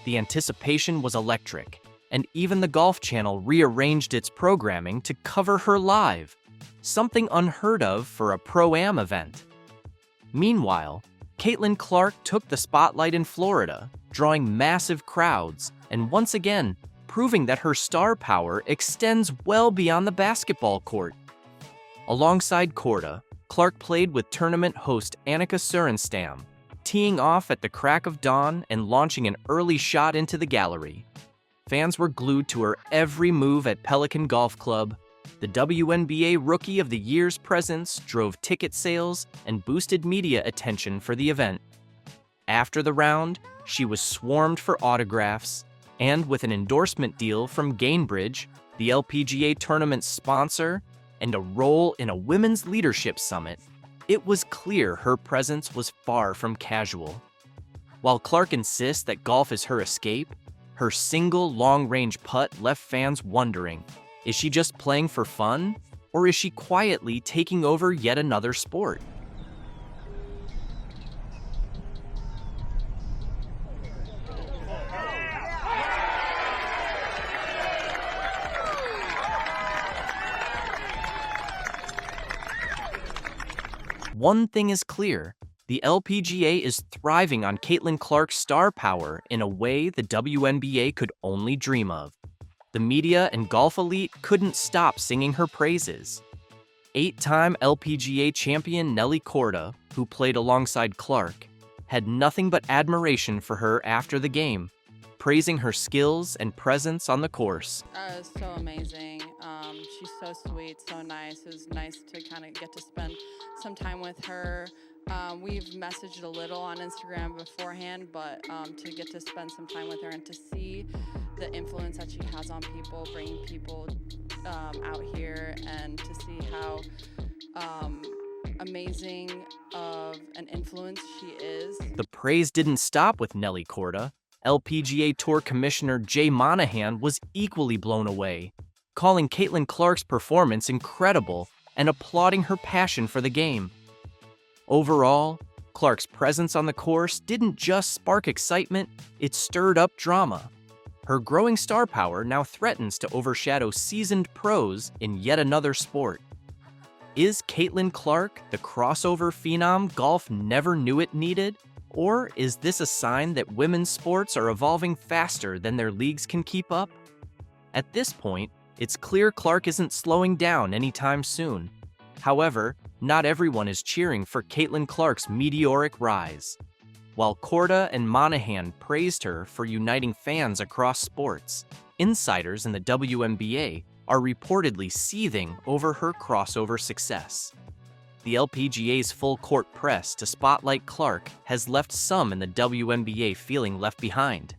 The anticipation was electric, and even the Golf Channel rearranged its programming to cover her live, something unheard of for a Pro-Am event. Meanwhile, Caitlin Clark took the spotlight in Florida, drawing massive crowds, and once again, proving that her star power extends well beyond the basketball court. Alongside Korda, Clark played with tournament host Annika Sorenstam, teeing off at the crack of dawn and launching an early shot into the gallery. Fans were glued to her every move at Pelican Golf Club. The WNBA Rookie of the Year's presence drove ticket sales and boosted media attention for the event. After the round, she was swarmed for autographs, and with an endorsement deal from Gainbridge, the LPGA tournament's sponsor, and a role in a women's leadership summit, it was clear her presence was far from casual. While Clark insists that golf is her escape, her single long-range putt left fans wondering, is she just playing for fun, or is she quietly taking over yet another sport? One thing is clear, the LPGA is thriving on Caitlin Clark's star power in a way the WNBA could only dream of. The media and golf elite couldn't stop singing her praises. 8-time LPGA champion Nelly Korda, who played alongside Clark, had nothing but admiration for her after the game, praising her skills and presence on the course. It was so amazing. She's so sweet, so nice. It was nice to kind of get to spend some time with her. We've messaged a little on Instagram beforehand, but to get to spend some time with her and to see the influence that she has on people, bringing people out here, and to see how amazing of an influence she is. The praise didn't stop with Nelly Korda. LPGA Tour Commissioner Jay Monahan was equally blown away, calling Caitlin Clark's performance incredible and applauding her passion for the game. Overall, Clark's presence on the course didn't just spark excitement, it stirred up drama. Her growing star power now threatens to overshadow seasoned pros in yet another sport. Is Caitlin Clark the crossover phenom golf never knew it needed? Or is this a sign that women's sports are evolving faster than their leagues can keep up? At this point, it's clear Clark isn't slowing down anytime soon. However, not everyone is cheering for Caitlin Clark's meteoric rise. While Korda and Monahan praised her for uniting fans across sports, insiders in the WNBA are reportedly seething over her crossover success. The LPGA's full-court press to spotlight Clark has left some in the WNBA feeling left behind.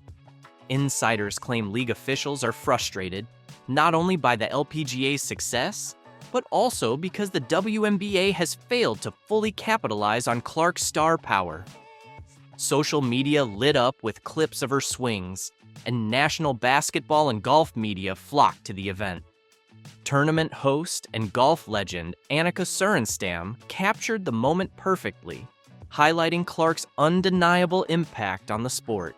Insiders claim league officials are frustrated, not only by the LPGA's success, but also because the WNBA has failed to fully capitalize on Clark's star power. Social media lit up with clips of her swings, and national basketball and golf media flocked to the event. Tournament host and golf legend Annika Sorenstam captured the moment perfectly, highlighting Clark's undeniable impact on the sport.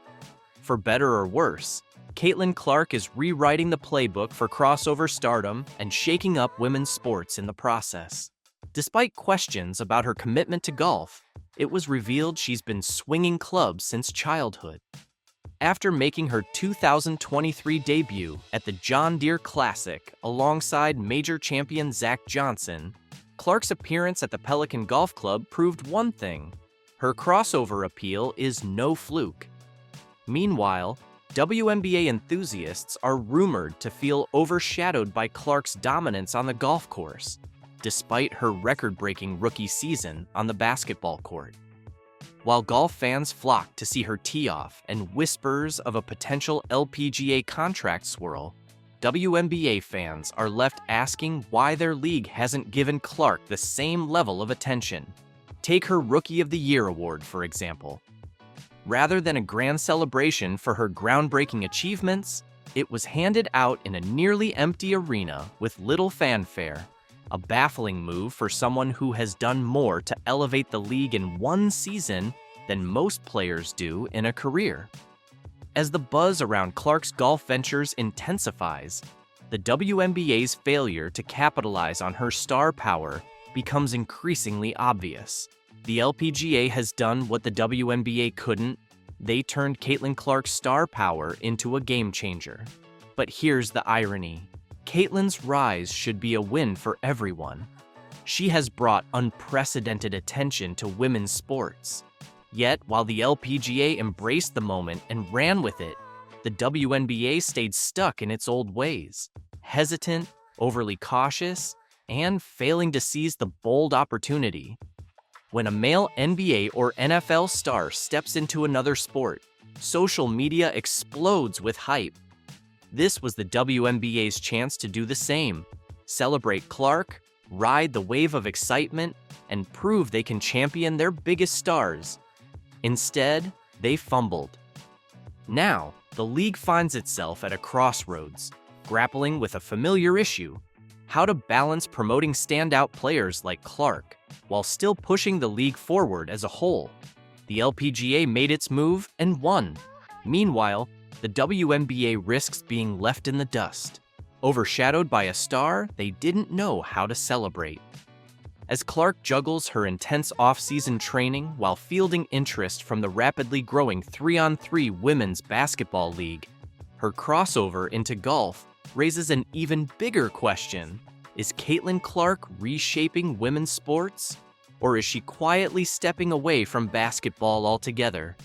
For better or worse, Caitlin Clark is rewriting the playbook for crossover stardom and shaking up women's sports in the process. Despite questions about her commitment to golf, it was revealed she's been swinging clubs since childhood. After making her 2023 debut at the John Deere Classic alongside major champion Zach Johnson, Clark's appearance at the Pelican Golf Club proved one thing: her crossover appeal is no fluke. Meanwhile, WNBA enthusiasts are rumored to feel overshadowed by Clark's dominance on the golf course, despite her record-breaking rookie season on the basketball court. While golf fans flock to see her tee off and whispers of a potential LPGA contract swirl, WNBA fans are left asking why their league hasn't given Clark the same level of attention. Take her Rookie of the Year award, for example. Rather than a grand celebration for her groundbreaking achievements, it was handed out in a nearly empty arena with little fanfare, a baffling move for someone who has done more to elevate the league in one season than most players do in a career. As the buzz around Clark's golf ventures intensifies, the WNBA's failure to capitalize on her star power becomes increasingly obvious. The LPGA has done what the WNBA couldn't. They turned Caitlin Clark's star power into a game changer. But here's the irony. Caitlin's rise should be a win for everyone. She has brought unprecedented attention to women's sports. Yet, while the LPGA embraced the moment and ran with it, the WNBA stayed stuck in its old ways, hesitant, overly cautious, and failing to seize the bold opportunity. When a male NBA or NFL star steps into another sport, social media explodes with hype. This was the WNBA's chance to do the same: celebrate Clark, ride the wave of excitement, and prove they can champion their biggest stars. Instead, they fumbled. Now, the league finds itself at a crossroads, grappling with a familiar issue: how to balance promoting standout players like Clark while still pushing the league forward as a whole. The LPGA made its move and won. Meanwhile, the WNBA risks being left in the dust, overshadowed by a star they didn't know how to celebrate. As Clark juggles her intense off-season training while fielding interest from the rapidly growing 3-on-3 women's basketball league, her crossover into golf raises an even bigger question. Is Caitlin Clark reshaping women's sports? Or is she quietly stepping away from basketball altogether?